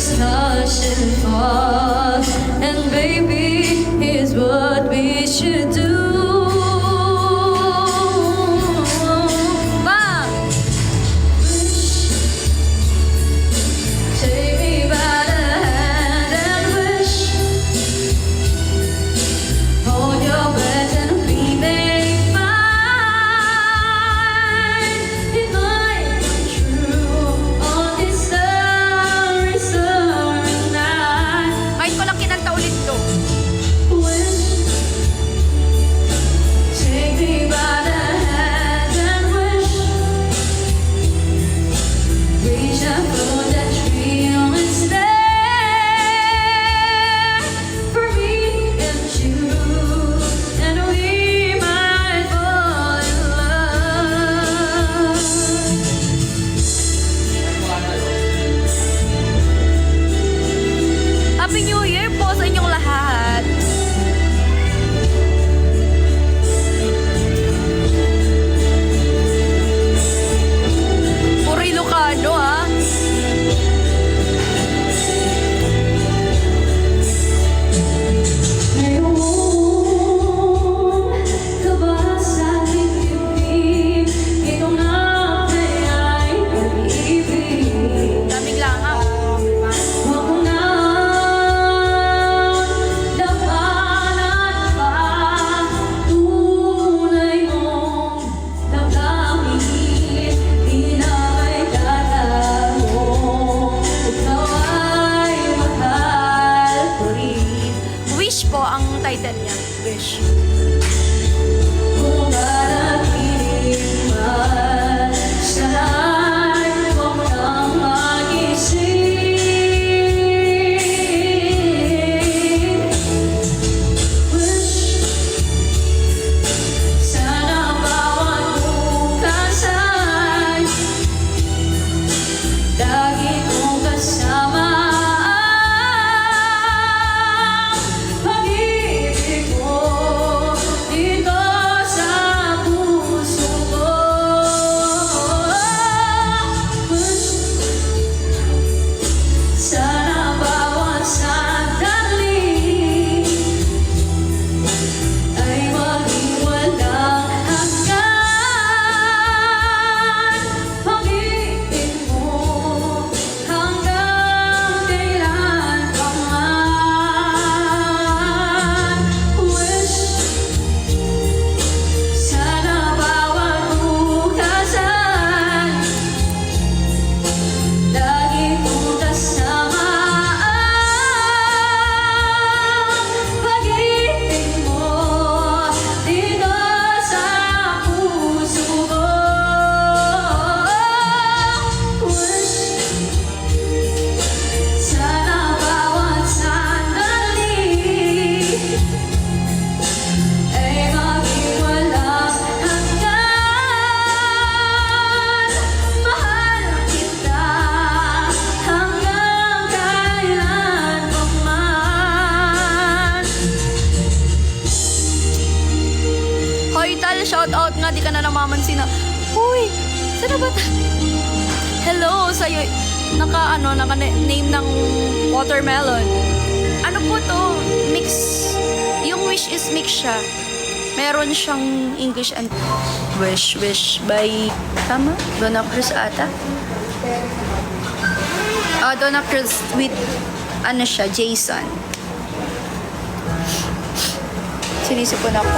just hush and fall. And baby, here's what we should do. Bang! Take me by the hand and wish. Hold your breath and we may find it might come true on this starry, starry night. Ngayon ko lang kinanta ulit to. Wish, take me by the hand and wish. Reach out for that dream and stay for me and you, and we might fall in love. Happy New Year po sa inyong lahat. Puro Ilocano ha. Ngayon ka ba sa aking bibig? Ikaw na kaya'y pag-ibig. Daming langaw. Huwag mo na labanan pa. Tunay mong damdamin, di na may tatago. Ikaw ay mahal ko rin. Wish po ang title niya. Wish. Kung marating man, sana'y huwag mo nang mag-isip. Wish, sana bawat bukas ay lagi kong kasama ang pag-ibig mo dito sa puso ko. Wish, sana bawat sandali ay maging walang hanggan. Pag-ibig mo hanggang kailan pa man. Wish, sana bawat bukas ay lagi kong kasama ang pag-ibig mo dito sa puso ko. Wish, sana bawat sandali ay maging walang hanggan. Mahal kita hanggang kailan pa man. Hoy, Tal, shout out nga. Di ka na namamansin na. Uy, saan ba hello sa'yo. Naka-name ng watermelon. Ano po to? Mix. Yung wish is mix siya. Meron siyang English and Wish by tama? Donna Cruz ata? Donna Cruz with ano siya, Jason. Sinisipon ako.